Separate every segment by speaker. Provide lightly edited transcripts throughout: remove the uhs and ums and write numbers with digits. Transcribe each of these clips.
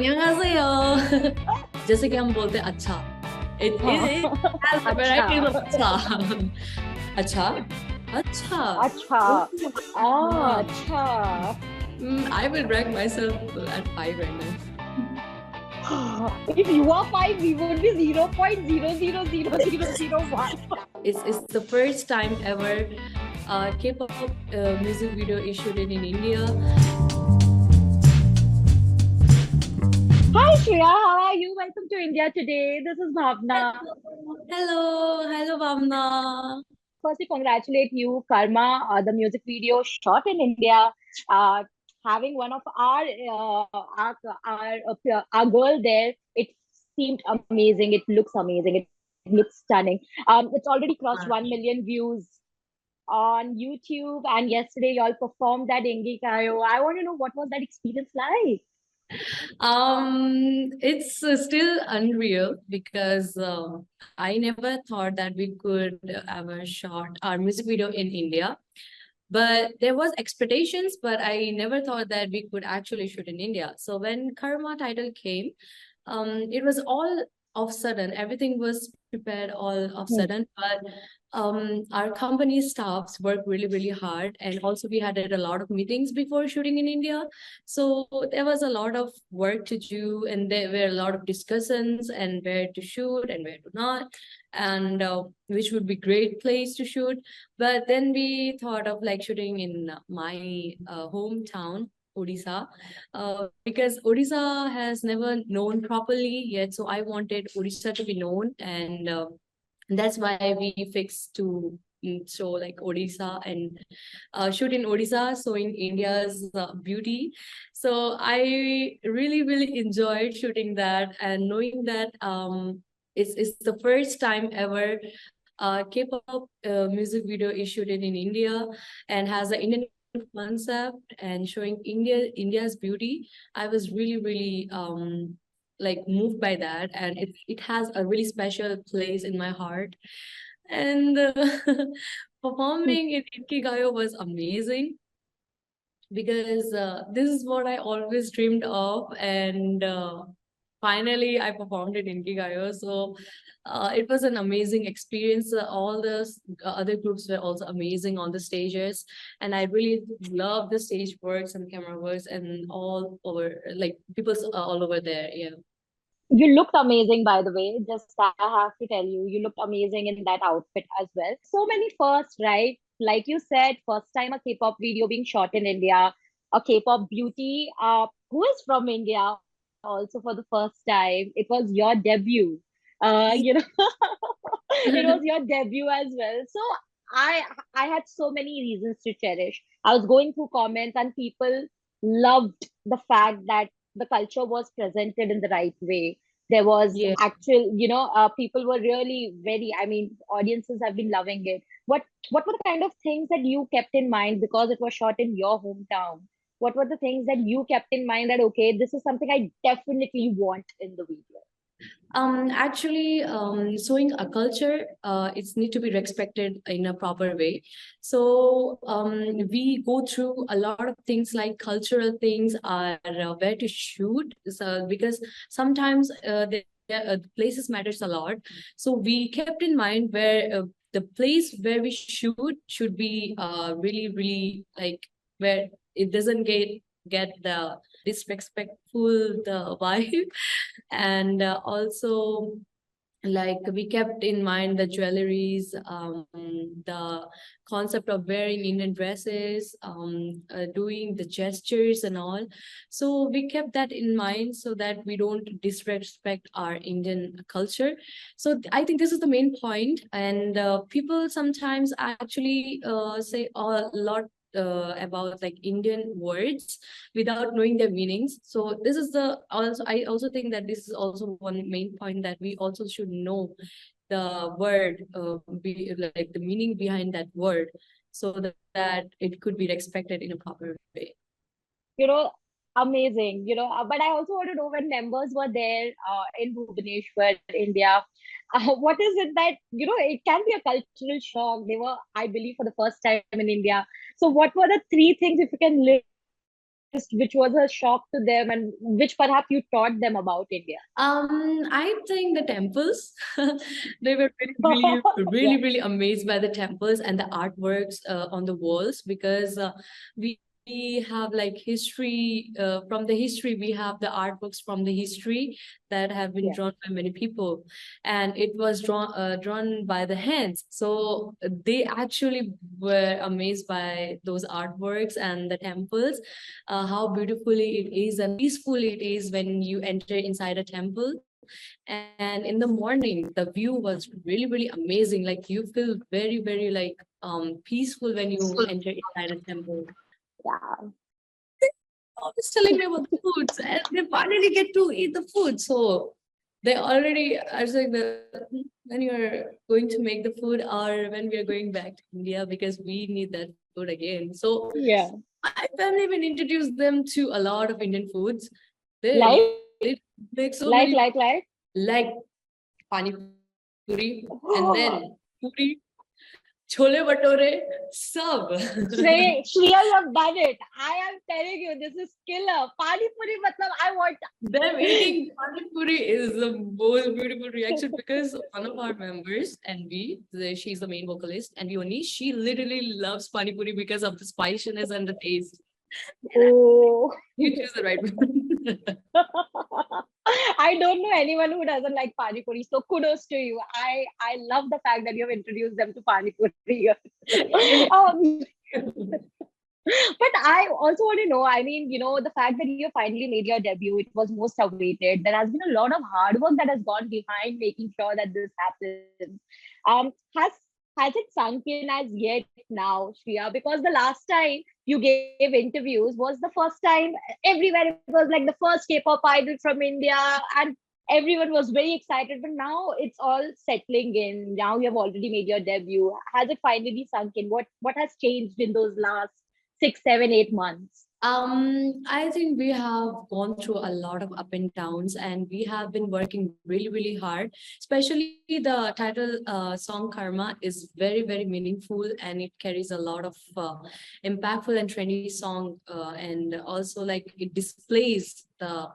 Speaker 1: 안녕하세요. जैसे कि हम बोलते हैं अच्छा. It
Speaker 2: हाँ
Speaker 1: has a variety of
Speaker 2: अच्छा
Speaker 1: अच्छा. अच्छा. अच्छा.
Speaker 2: अच्छा
Speaker 1: Oh, हाँ.
Speaker 2: अच्छा
Speaker 1: I will rank myself at 5 right now.
Speaker 2: if you are five we would be 0.0000001.
Speaker 1: It's the first time ever K-pop music video is shooted in India.
Speaker 2: Hi Shreya, how are you? Welcome to India today. This is Bhavna.
Speaker 1: Hello, Bhavna.
Speaker 2: Firstly, congratulate you, Karma. The music video shot in India, uh, having one of our girl there. It seemed amazing. It looks amazing. It looks stunning. It's already crossed 1 million views on YouTube, and yesterday y'all performed that Inkigayo. I want to know what was that experience like?
Speaker 1: It's still unreal because I never thought that we could ever shot our music video in India. But there was expectations, but I never thought that we could actually shoot in India. So when Karma title came, it was all of sudden. Everything was prepared all of
Speaker 2: Hmm.
Speaker 1: sudden, but our company staffs worked really, really hard, and also we had a lot of meetings before shooting in India. So there was a lot of work to do, and there were a lot of discussions and where to shoot and where to not, and which would be great place to shoot. But then we thought of like shooting in my hometown, Odisha, because Odisha has never known properly yet. So I wanted Odisha to be known, and that's why we fixed to show like Odisha and shoot in Odisha, showing India's beauty. So I really, really enjoyed shooting that and knowing that it's the first time ever K-pop music video is shooted in India and has an Indian concept and showing India's beauty. I was really, really like moved by that, and it has a really special place in my heart. And performing in Inkigayo was amazing because this is what I always dreamed of, and finally I performed it in Inkigayo. So it was an amazing experience. All the other groups were also amazing on the stages, and I really love the stage works and camera works and all over, like people all over there. Yeah.
Speaker 2: You looked amazing, by the way. Just I have to tell you, you looked amazing in that outfit as well. So many firsts, right? Like you said, first time a K-pop video being shot in India, a K-pop beauty, who is from India, also for the first time. It was your debut. You know, it was your debut as well. So I I had so many reasons to cherish. I was going through comments and people loved the fact that the culture was presented in the right way. There was
Speaker 1: Yeah.
Speaker 2: actual, people were really very, I mean, audiences have been loving it. What were the kind of things that you kept in mind because it was shot in your hometown? What were the things that you kept in mind that, okay, this is something I definitely want in the video?
Speaker 1: Actually, showing a culture, it's need to be respected in a proper way. So we go through a lot of things like cultural things are where to shoot. So because sometimes places matters a lot. So we kept in mind where the place where we should be really, really like where it doesn't get the disrespectful the vibe. And also like we kept in mind the jewelries, the concept of wearing Indian dresses, doing the gestures and all. So we kept that in mind so that we don't disrespect our Indian culture. So I think this is the main point. And people sometimes actually say a lot about like Indian words without knowing their meanings. So this is the also I also think that this is also one main point that we also should know the word, like the meaning behind that word, so that it could be respected in a proper way.
Speaker 2: you know, Amazing. But I also want to know when members were there in Bhubaneswar, India, what is it that, it can be a cultural shock. They were, I believe, for the first time in India. So what were the three things, if you can list which was a shock to them, and which perhaps you taught them about India?
Speaker 1: I think the temples. They were really,
Speaker 2: Yeah,
Speaker 1: really amazed by the temples and the artworks on the walls, because we have like history, from the history, we have the artworks from the history that have been
Speaker 2: yeah.
Speaker 1: drawn by many people, and it was drawn by the hands. So they actually were amazed by those artworks and the temples, how beautifully it is and peaceful it is when you enter inside a temple. And in the morning, the view was really amazing. Like you feel very like peaceful when you enter inside a temple.
Speaker 2: Yeah.
Speaker 1: Always telling me about the foods, and they finally get to eat the food. So they already are saying that when you're going to make the food, or when we are going back to India, because we need that food again. So
Speaker 2: Yeah.
Speaker 1: my family will introduce them to a lot of Indian foods. They
Speaker 2: Like,
Speaker 1: make so many,
Speaker 2: like.
Speaker 1: like pani puri, and then
Speaker 2: Oh,
Speaker 1: puri, chole bhature, sab.
Speaker 2: Shreya, you have done it. I am telling you, this is killer. Pani puri, matlab, I want.
Speaker 1: Them eating pani puri is the most beautiful reaction, because one of our members, Nvee, she's the main vocalist, and only she literally loves pani puri because of the spiciness and the taste.
Speaker 2: Oh.
Speaker 1: You choose the right one.
Speaker 2: I don't know anyone who doesn't like pani puri. So kudos to you. I love the fact that you have introduced them to pani puri. um, but I also want to know, I mean, the fact that you finally made your debut, it was most awaited. There has been a lot of hard work that has gone behind making sure that this happens. Has it sunk in as yet now, Shriya? Because the last time you gave interviews was the first time everywhere. It was like the first K-pop idol from India, and everyone was very excited. But now it's all settling in. Now you have already made your debut. Has it finally sunk in? What has changed in those last 6, 7, 8 months?
Speaker 1: I think we have gone through a lot of up and downs, and we have been working really hard. Especially the title song Karma is very meaningful, and it carries a lot of impactful and trendy song, and also like it displays the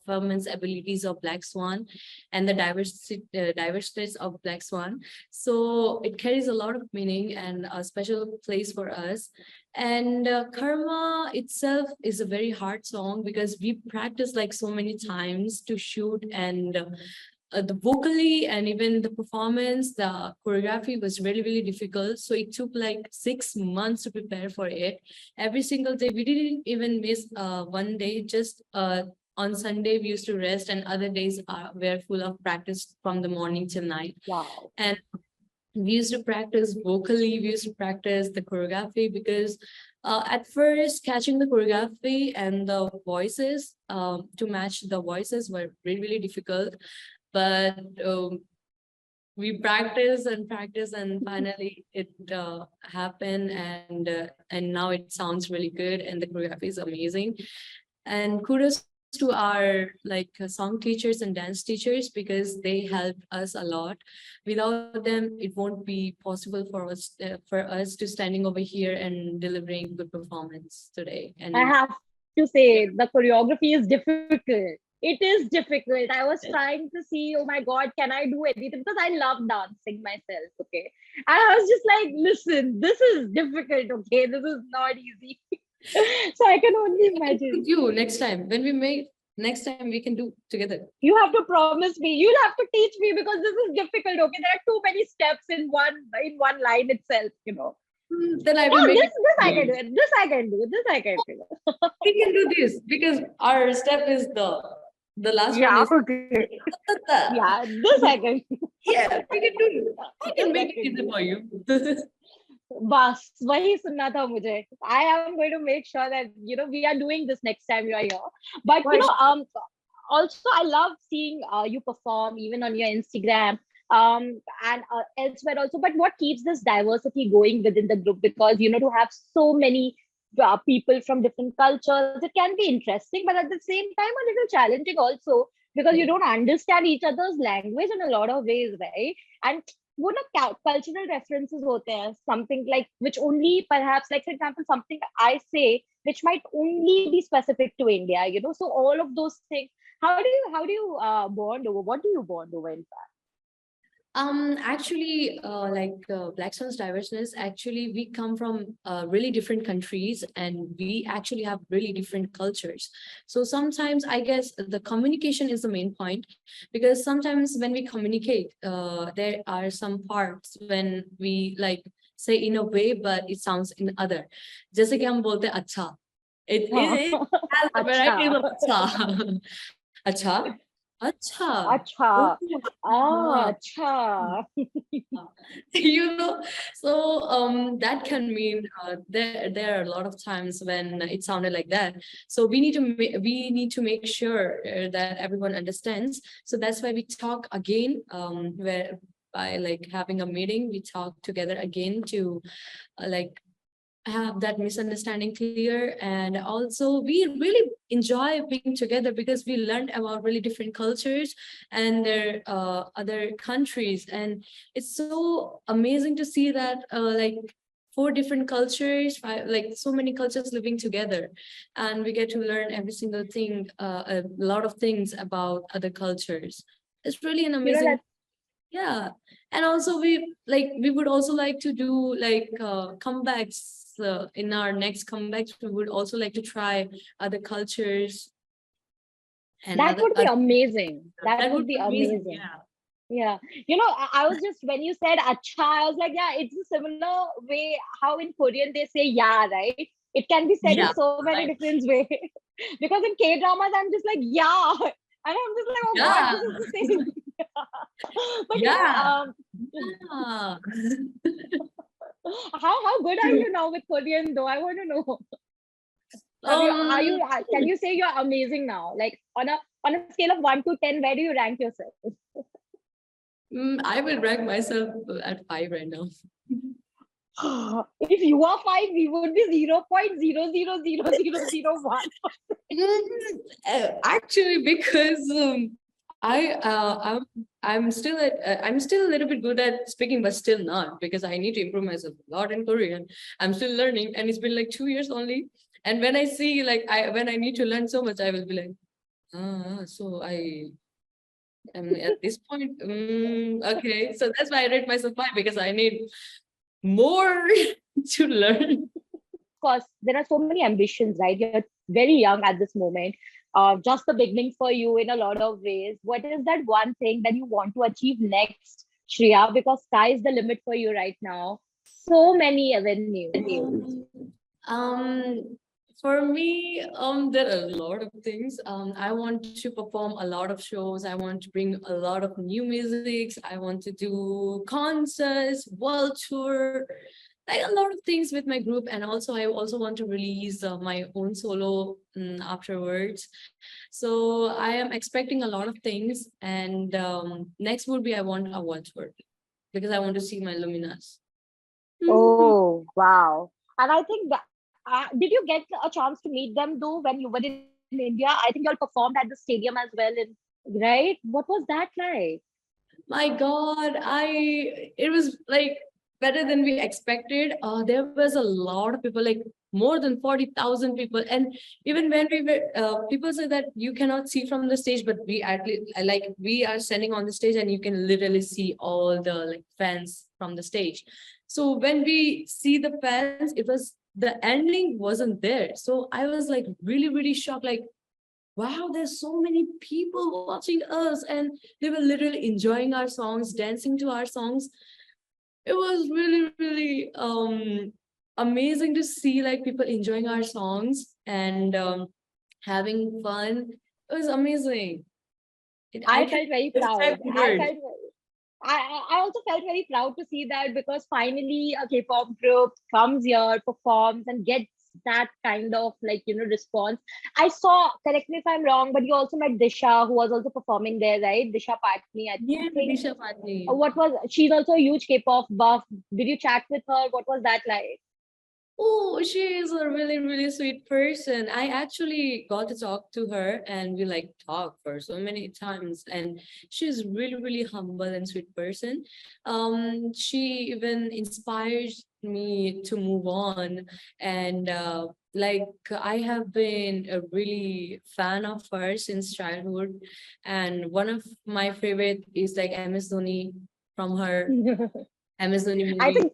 Speaker 1: performance abilities of Black Swan and the diversities of Black Swan. So it carries a lot of meaning and a special place for us. And Karma itself is a very hard song, because we practiced like so many times to shoot, and the vocally and even the performance, the choreography was really difficult. So it took like 6 months to prepare for it. Every single day, we didn't even miss one day. Just on Sunday, we used to rest, and other days were full of practice from the morning till night.
Speaker 2: Wow.
Speaker 1: And we used to practice vocally, we used to practice the choreography, because at first catching the choreography and the voices, to match the voices were really difficult. But we practice and practice, and finally it happened, and now it sounds really good, and the choreography is amazing. And kudos to our like song teachers and dance teachers, because they helped us a lot. Without them, it won't be possible for us to standing over here and delivering good performance today.
Speaker 2: I
Speaker 1: And
Speaker 2: have to say the choreography is difficult. It is difficult. I was trying to see, oh my God, can I do anything? Because I love dancing myself, okay? And I was just like, listen, this is difficult, okay? This is not easy. So I can only imagine.
Speaker 1: with you next time when we make next time we can do together.
Speaker 2: You have to promise me. You'll have to teach me because this is difficult, okay? There are too many steps in one line itself.
Speaker 1: Then I will
Speaker 2: Oh,
Speaker 1: make
Speaker 2: this
Speaker 1: it
Speaker 2: I
Speaker 1: for
Speaker 2: can do
Speaker 1: you.
Speaker 2: it. This I can do. This I can do.
Speaker 1: We can do this, because our step is the last one
Speaker 2: Yeah,
Speaker 1: is
Speaker 2: okay.
Speaker 1: ta, ta.
Speaker 2: Yeah, this I can do.
Speaker 1: Yeah, we can do it. I
Speaker 2: This
Speaker 1: can
Speaker 2: I
Speaker 1: make it
Speaker 2: can
Speaker 1: easy
Speaker 2: do.
Speaker 1: for you.
Speaker 2: बस वही सुनना था मुझे. I am going to make sure that we are doing this next time you are here. But
Speaker 1: For sure.
Speaker 2: also I love seeing you perform even on your Instagram and elsewhere also. But what keeps this diversity going within the group? Because to have so many people from different cultures, it can be interesting, but at the same time a little challenging also, because you don't understand each other's language in a lot of ways, right? And वो ना cultural references होते हैं, something like which only perhaps, like for example, something I say which might only be specific to India, you know. So all of those things, how do you bond over? What do you bond over in fact?
Speaker 1: Actually, Black Swans diverseness, actually, we come from really different countries and we actually have really different cultures. So sometimes I guess the communication is the main point, because sometimes when we communicate, there are some parts when we like say in a way, but it sounds in other. जैसे कि हम बोलते हैं अच्छा. It has a variety
Speaker 2: अच्छा.
Speaker 1: of अच्छा. अच्छा. Acha. Oh,
Speaker 2: अच्छा.
Speaker 1: yeah.
Speaker 2: अच्छा.
Speaker 1: You know, so that can mean there are a lot of times when it sounded like that. So we need to make sure that everyone understands. So that's why we talk again, where by like having a meeting, we talk together again to like have that misunderstanding clear. And also we really enjoy being together because we learned about really different cultures and their other countries, and it's so amazing to see that like four different cultures, like so many cultures living together, and we get to learn every single thing, a lot of things about other cultures. It's really an
Speaker 2: You know
Speaker 1: amazing.
Speaker 2: that.
Speaker 1: Yeah. And also we would also like to do like comebacks in our next comebacks. We would also like to try other cultures and
Speaker 2: That would be
Speaker 1: other
Speaker 2: amazing. That
Speaker 1: that would
Speaker 2: would
Speaker 1: be
Speaker 2: be
Speaker 1: amazing.
Speaker 2: amazing.
Speaker 1: Yeah.
Speaker 2: Yeah. You know, I was just, when you said acha, I was like, yeah, it's a similar way how in Korean they say yeah, right? It can be said in
Speaker 1: Yeah.
Speaker 2: so many
Speaker 1: Right.
Speaker 2: different ways. Because in K dramas, I'm just like, yeah. And I'm just like, oh God,
Speaker 1: Yeah.
Speaker 2: this is the same. But you know,
Speaker 1: Yeah. Yeah.
Speaker 2: how good are you now with Korean though? I want to know.
Speaker 1: um
Speaker 2: Can you say you're amazing now? Like on a scale of 1 to 10, where do you rank yourself?
Speaker 1: I will rank myself at 5 right now.
Speaker 2: If you are 5, we would be 0.000001.
Speaker 1: Actually, because I'm still I'm still a little bit good at speaking, but still not, because I need to improve myself a lot in Korean. I'm still learning, and it's been like 2 years only. And when I see like when I need to learn so much, I will be like, so I am at this point. Okay, so that's why I rate myself 5, because I need more to learn.
Speaker 2: Of course, there are so many ambitions, right? You're very young at this moment. Just the beginning for you in a lot of ways. What is that one thing that you want to achieve next, Shreya? Because sky is the limit for you right now. So many avenues.
Speaker 1: Um, for me, there are a lot of things. I want to perform a lot of shows. I want to bring a lot of new musics. I want to do concerts, world tour, like a lot of things with my group. And also, I also want to release my own solo afterwards. So I am expecting a lot of things. And next would be I want a world tour, because I want to see my Luminas.
Speaker 2: Oh, wow. And I think that, did you get a chance to meet them though when you were in India? I think you all performed at the stadium as well, right? What was that like?
Speaker 1: My God, it was like better than we expected. There was a lot of people, like more than 40,000 people. And even when we were, people say that you cannot see from the stage, but we actually, like, we are standing on the stage and you can literally see all the like fans from the stage. So when we see the fans, it was, the ending wasn't there. So I was like really, really shocked. Like, wow, there's so many people watching us, and they were literally enjoying our songs, dancing to our songs. It was really, really amazing to see like people enjoying our songs and having fun. It was amazing. I
Speaker 2: I
Speaker 1: can
Speaker 2: felt very
Speaker 1: describe
Speaker 2: proud.
Speaker 1: the word.
Speaker 2: I also felt very proud to see that, because finally a K-pop group comes here, performs, and gets that kind of, like, you know, response. I saw, correct me if I'm wrong, but you also met Disha, who was also performing there, right? Disha Patani, I
Speaker 1: Yeah,
Speaker 2: think.
Speaker 1: Disha Patani.
Speaker 2: What was, she's also a huge K-pop buff. Did you chat with her? What was that like?
Speaker 1: Oh, she is a really, really sweet person. I actually got to talk to her and we like talk for so many times. And she's really, really humble and sweet person. She even inspires me to move on. And like I have been a really fan of her since childhood. And one of my favorite is like MS Dhoni from her MS Dhoni
Speaker 2: I
Speaker 1: movie.
Speaker 2: think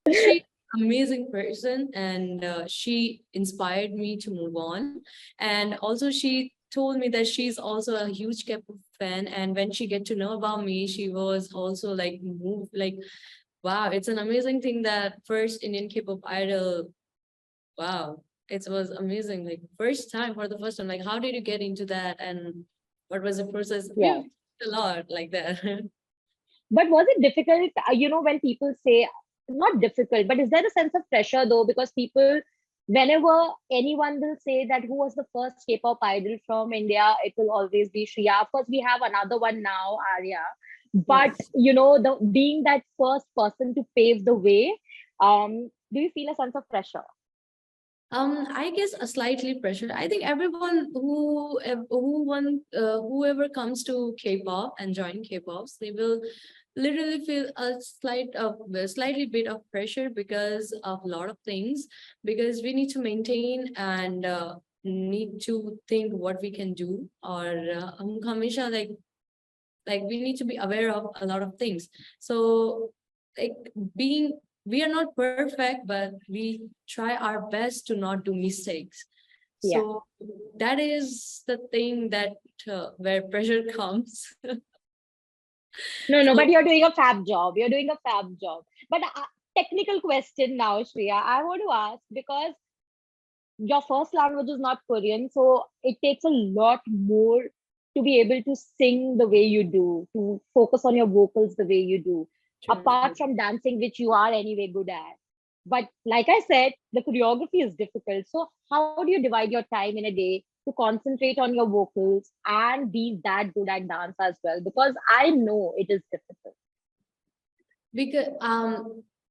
Speaker 1: She's an amazing person and she inspired me to move on. And also she told me that she's also a huge K-pop fan. And when she get to know about me, she was also like moved, like, wow, it's an amazing thing that first Indian K-pop idol. Wow, it was amazing. Like first time for the first time. Like, how did you get into that? And what was the process?
Speaker 2: yeah.
Speaker 1: We've a lot like that.
Speaker 2: But was it difficult, when people say, not difficult, but is there a sense of pressure though? Because people, whenever anyone will say that who was the first K-pop idol from India, it will always be Shriya. Of course, we have another one now, Arya. But,
Speaker 1: Yes.
Speaker 2: the being that first person to pave the way, do you feel a sense of pressure?
Speaker 1: I guess a slightly pressure. I think everyone whoever comes to K-pop and join K-pops, they will literally feel a slightly bit of pressure because of a lot of things. Because we need to maintain and need to think what we can do, or हमेशा like we need to be aware of a lot of things. So like being we are not perfect, but we try our best to not do mistakes.
Speaker 2: Yeah.
Speaker 1: So that is the thing that where pressure comes.
Speaker 2: No, no, but
Speaker 1: So
Speaker 2: you're doing a fab job. You're doing a fab job. But technical question now, Shreya, I want to ask because your first language is not Korean, so it takes a lot more to be able to sing the way you do, to focus on your vocals the way you do, apart
Speaker 1: true.
Speaker 2: from dancing, which you are anyway good at. But like I said, the choreography is difficult. So, how do you divide your time in a day to concentrate on your vocals and be that good at dance as well? Because I know it is difficult.
Speaker 1: Because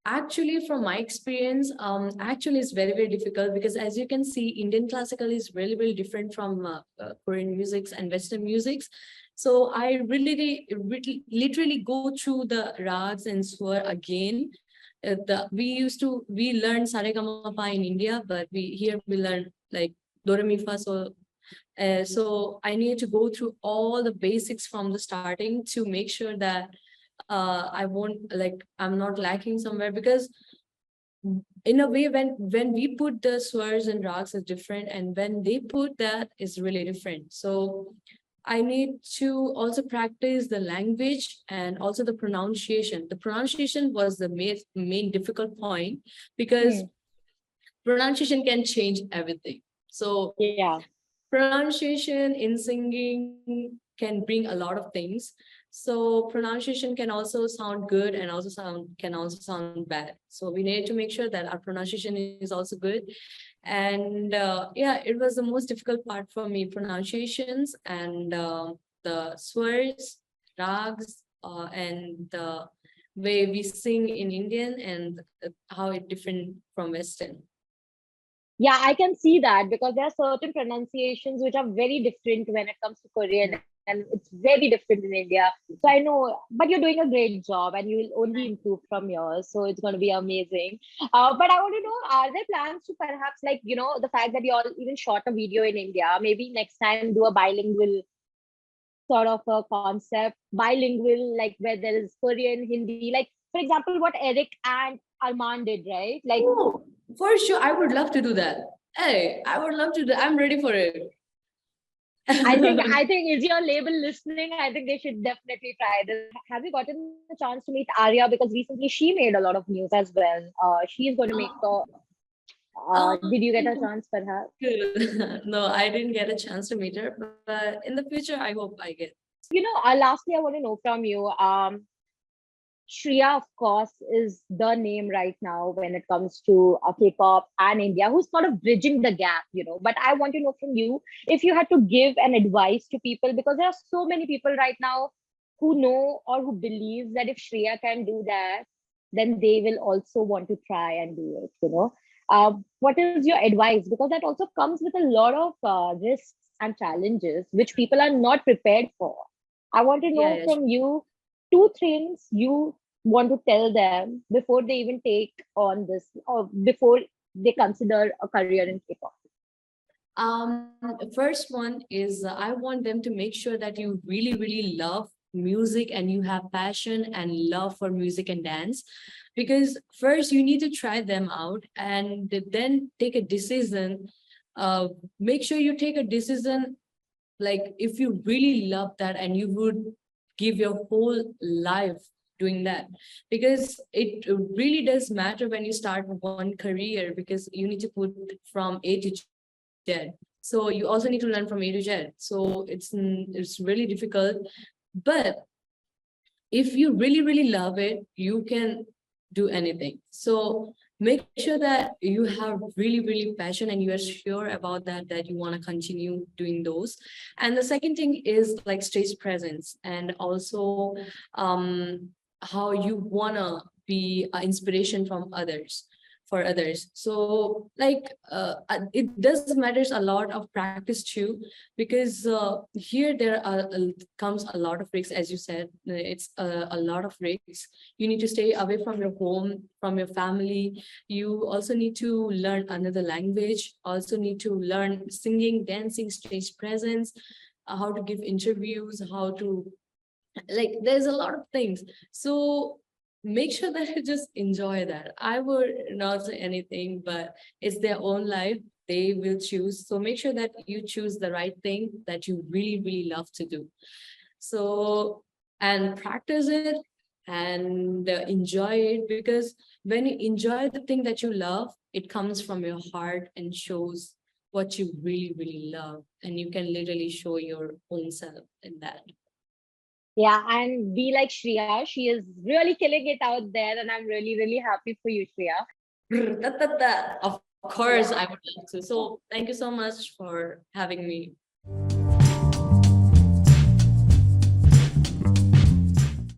Speaker 1: actually from my experience actually it's very, very difficult because as you can see Indian classical is really, really different from Korean musics and Western musics. So I really literally go through the rags and swar again. We learn saregama in India, but we learn like do re mi fa. So I need to go through all the basics from the starting to make sure that I won't like I'm not lacking somewhere, because in a way when we put the swars and rags is different, and when they put that is really different. So I need to also practice the language and also the pronunciation. The pronunciation was the main difficult point, because
Speaker 2: Hmm.
Speaker 1: pronunciation can change everything. So
Speaker 2: Yeah.
Speaker 1: pronunciation in singing can bring a lot of things. So pronunciation can also sound good and also sound bad. So we need to make sure that our pronunciation is also good. And yeah, it was the most difficult part for me: pronunciations and the swears, rags, and the way we sing in Indian, and how it different from Western.
Speaker 2: Yeah, I can see that because there are certain pronunciations which are very different when it comes to Korean, and it's very different in India. So I know, but you're doing a great job and you will only improve from yours. So it's going to be amazing. But I want to know, are there plans to perhaps, like, the fact that you all even shot a video in India, maybe next time do a bilingual sort of a concept, bilingual, like where there is Korean, Hindi, like, for example, what Eric and Armand did, right? Like,
Speaker 1: Oh, for sure. I would love to do that. Hey, I would love to do. I'm ready for it.
Speaker 2: I think is your label listening? I think they should definitely try this. Have you gotten the chance to meet Arya? Because recently she made a lot of news as well. She's going to make the.
Speaker 1: um,
Speaker 2: Did you get a chance for her?
Speaker 1: no, I didn't get a chance to meet her, but in the future, I hope I get.
Speaker 2: Lastly, I want to know from you. Shriya, of course, is the name right now when it comes to K-pop and India, who's sort of bridging the gap, But I want to know from you if you had to give an advice to people, because there are so many people right now who know or who believe that if Shriya can do that, then they will also want to try and do it, What is your advice? Because that also comes with a lot of risks and challenges which people are not prepared for. I want to
Speaker 1: Yeah,
Speaker 2: know
Speaker 1: yeah,
Speaker 2: from you two things you want to tell them before they even take on this or before they consider a career in K-pop.
Speaker 1: First one is I want them to make sure that you really, really love music and you have passion and love for music and dance. Because first you need to try them out and then take a decision. Uh, Make sure you take a decision like if you really love that and you would give your whole life doing that, because it really does matter when you start one career, because you need to put from A to Z. So you also need to learn from A to Z. So it's really difficult. But if you really, really love it, you can do anything. So make sure that you have really, really passion and you are sure about that you want to continue doing those. And the second thing is like stage presence, and also how you want to be an inspiration from others, for others. So like it does matters a lot of practice too, because here there are comes a lot of risks, as you said. It's a lot of risks. You need to stay away from your home, from your family. You also need to learn another language, also need to learn singing, dancing, stage presence, how to give interviews, how to, like, there's a lot of things. So make sure that you just enjoy that. I would not say anything, but it's their own life, they will choose. So make sure that you choose the right thing that you really, really love to do. So, and practice it and enjoy it, because when you enjoy the thing that you love, it comes from your heart and shows what you really, really love, and you can literally show your own self in that.
Speaker 2: Yeah, and be like Shriya. She is really killing it out there, and I'm really, really happy for you, Shriya.
Speaker 1: Of course, I
Speaker 2: Yeah.
Speaker 1: would love to. So thank you so much for having me.